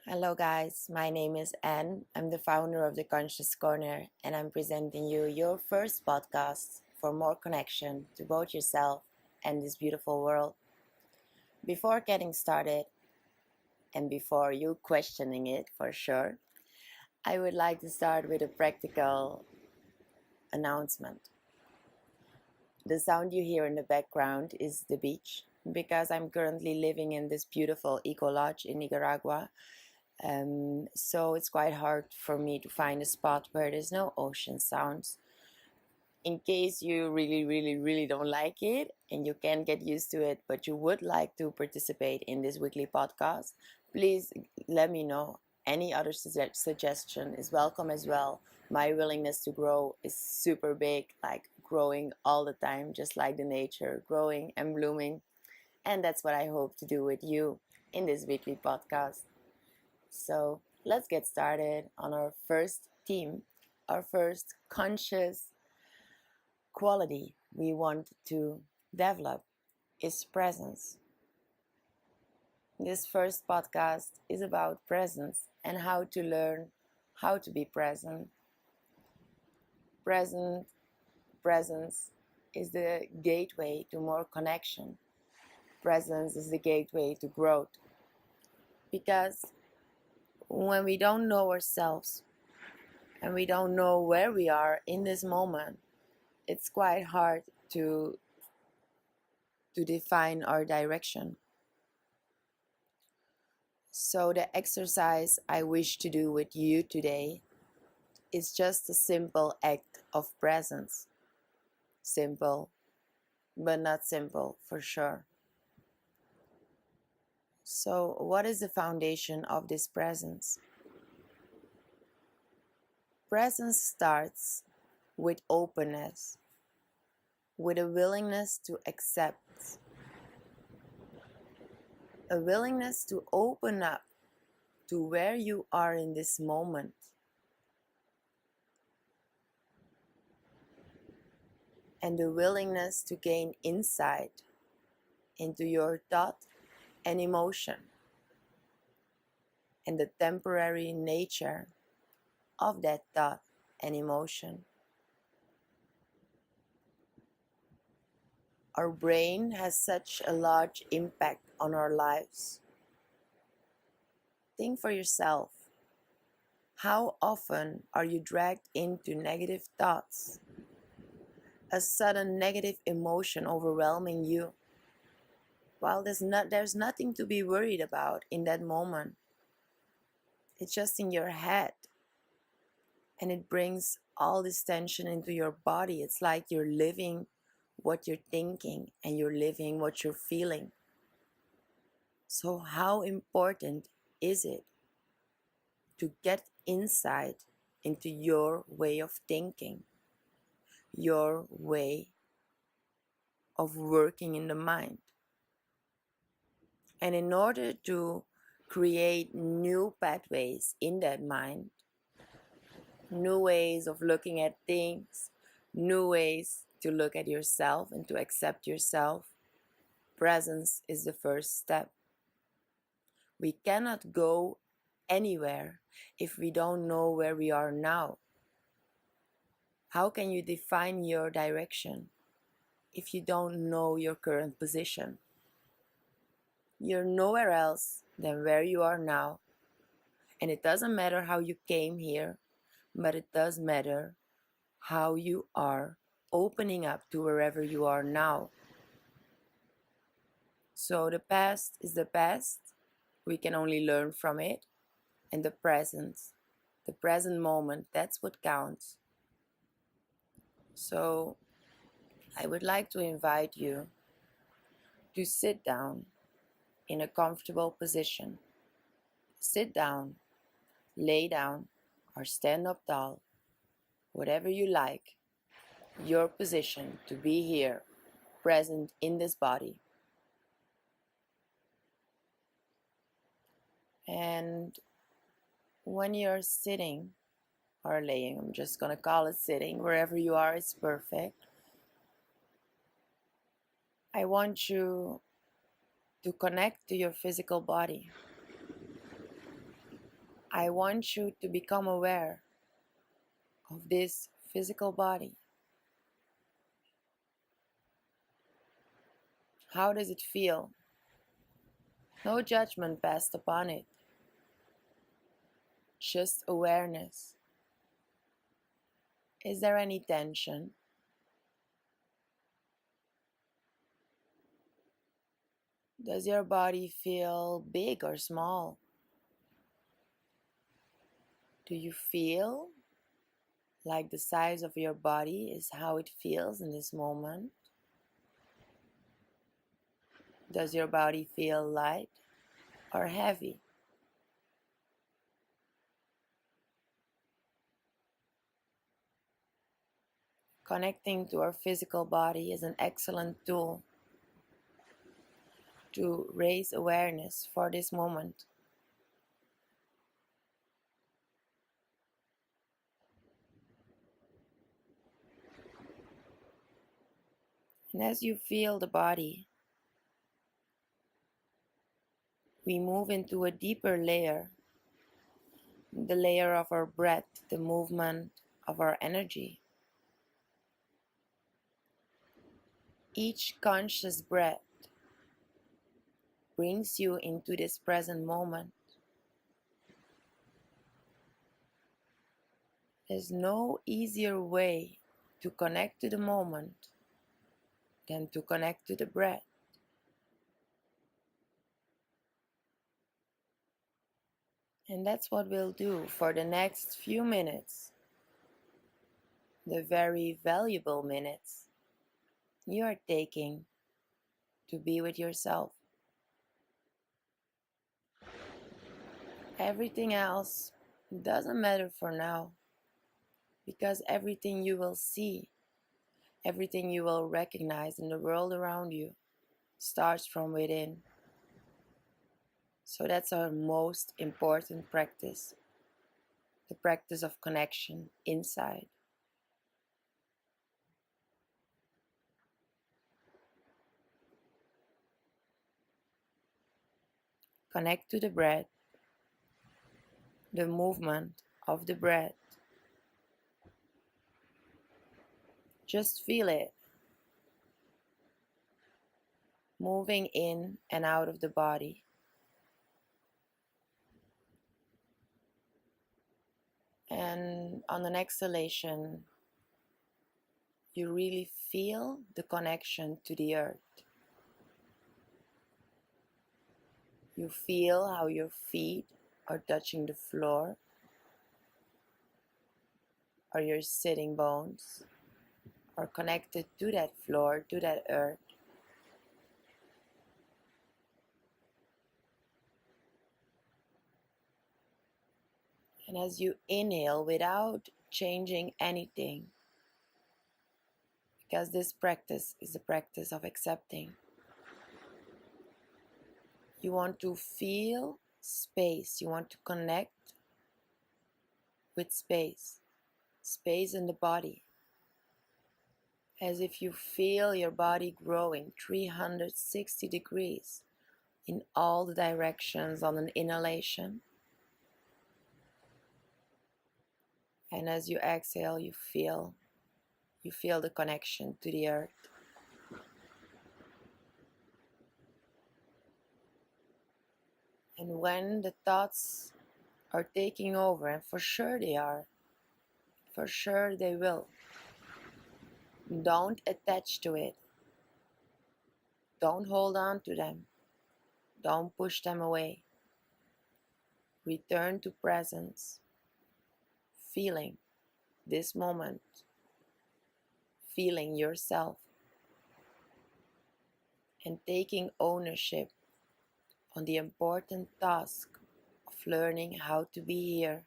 Hello, guys. My name is Anne. I'm the founder of the Conscious Corner, and I'm presenting you your first podcast for more connection to both yourself and this beautiful world. Before getting started, and before you questioning it for sure, I would like to start with a practical announcement. The sound you hear in the background is the beach because I'm currently living in this beautiful eco lodge in Nicaragua. So it's quite hard for me to find a spot where there's no ocean sounds. In case you really don't like it and you can't get used to it, but you would like to participate in this weekly podcast, please let me know. Any other suggestion is welcome as well. My willingness to grow is super big, like growing all the time, just like the nature, growing and blooming. And that's what I hope to do with you in this weekly podcast. So let's get started on our first theme, our first conscious quality we want to develop is presence. This first podcast is about presence and how to learn how to be present. Present presence is the gateway to more connection. Presence is the gateway to growth. Because when we don't know ourselves and we don't know where we are in this moment, it's quite hard to define our direction. So the exercise I wish to do with you today is just a simple act of presence. Simple, but not simple for sure. So what is the foundation of this presence? Presence starts with openness, with a willingness to accept, a willingness to open up to where you are in this moment. And the willingness to gain insight into your thought and emotion and the temporary nature of that thought and emotion. Our brain has such a large impact on our lives. Think for yourself. How often are you dragged into negative thoughts? A sudden negative emotion overwhelming you? While there's nothing to be worried about in that moment. It's just in your head. And it brings all this tension into your body. It's like you're living what you're thinking and you're living what you're feeling. So how important is it to get insight into your way of thinking, your way of working in the mind? And in order to create new pathways in that mind, new ways of looking at things, new ways to look at yourself and to accept yourself, presence is the first step. We cannot go anywhere if we don't know where we are now. How can you define your direction if you don't know your current position? You're nowhere else than where you are now. And it doesn't matter how you came here, but it does matter how you are opening up to wherever you are now. So the past is the past. We can only learn from it. And the present moment, that's what counts. So I would like to invite you to sit down in a comfortable position. Sit down, lay down, or stand up tall, whatever you like, your position to be here, present in this body. And when you're sitting or laying, I'm just gonna call it sitting, wherever you are, it's perfect. I want you to connect to your physical body. I want you to become aware of this physical body. How does it feel? No judgment passed upon it, just awareness. Is there any tension? Does your body feel big or small? Do you feel like the size of your body is how it feels in this moment? Does your body feel light or heavy? Connecting to our physical body is an excellent tool to raise awareness for this moment. And as you feel the body, we move into a deeper layer, the layer of our breath, the movement of our energy. Each conscious breath brings you into this present moment. There's no easier way to connect to the moment than to connect to the breath. And that's what we'll do for the next few minutes, the very valuable minutes you are taking to be with yourself. Everything else doesn't matter for now, because everything you will see, everything you will recognize in the world around you starts from within. So that's our most important practice, the practice of connection inside. Connect to the breath, the movement of the breath. Just feel it moving in and out of the body. And on an exhalation, you really feel the connection to the earth. You feel how your feet are touching the floor, or your sitting bones are connected to that floor, to that earth. And as you inhale without changing anything, because this practice is the practice of accepting, you want to feel space, you want to connect with space, space in the body, as if you feel your body growing 360 degrees in all the directions on an inhalation. And as you exhale, you feel the connection to the earth. And when the thoughts are taking over, and for sure they are, for sure they will, don't attach to it. Don't hold on to them. Don't push them away. Return to presence, feeling this moment, feeling yourself, and taking ownership on the important task of learning how to be here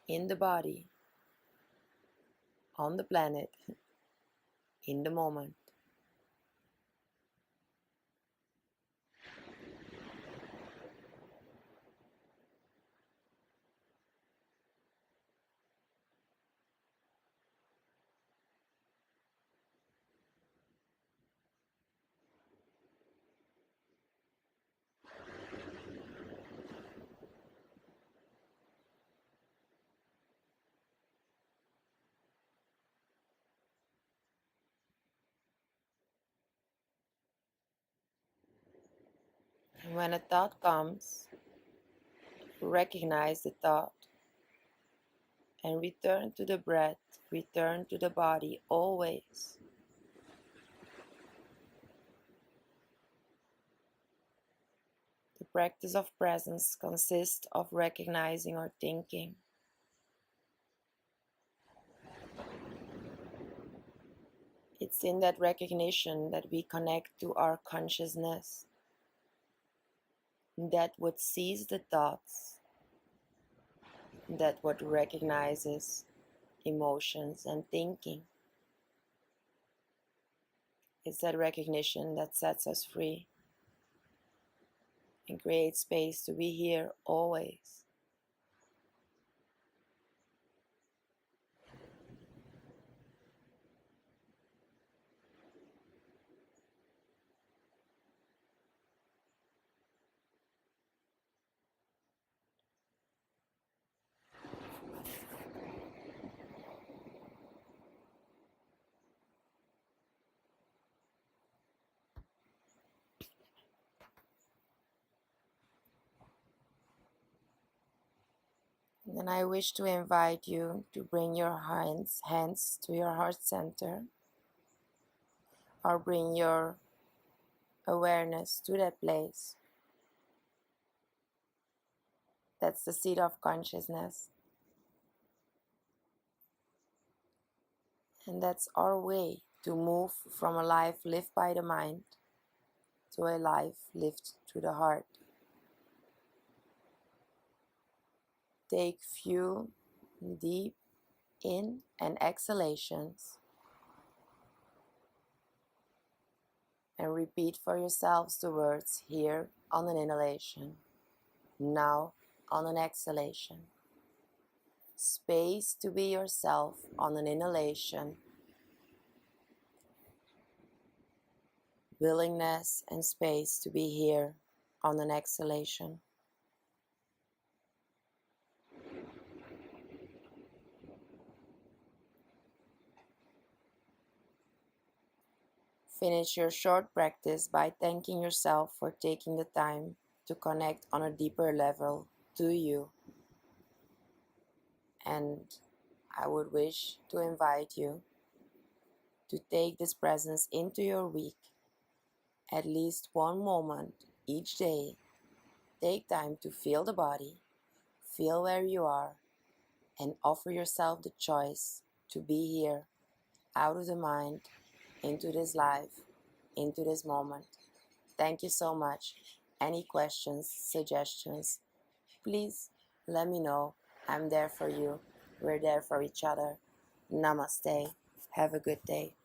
in the body, on the planet, in the moment. When a thought comes, recognize the thought and return to the breath, return to the body always. The practice of presence consists of recognizing our thinking. It's in that recognition that we connect to our consciousness, that what sees the thoughts, that what recognizes emotions and thinking. It's that recognition that sets us free and creates space to be here always. And then I wish to invite you to bring your hands to your heart center, or bring your awareness to that place. That's the seat of consciousness. And that's our way to move from a life lived by the mind to a life lived through the heart. Take few deep in and exhalations and repeat for yourselves the words here on an inhalation, now on an exhalation. Space to be yourself on an inhalation. Willingness and space to be here on an exhalation. Finish your short practice by thanking yourself for taking the time to connect on a deeper level to you. And I would wish to invite you to take this presence into your week. At least one moment each day. Take time to feel the body, feel where you are, and offer yourself the choice to be here, out of the mind, into this life, into this moment. Thank you so much. Any questions, suggestions, please let me know. I'm there for you. We're there for each other. Namaste. Have a good day.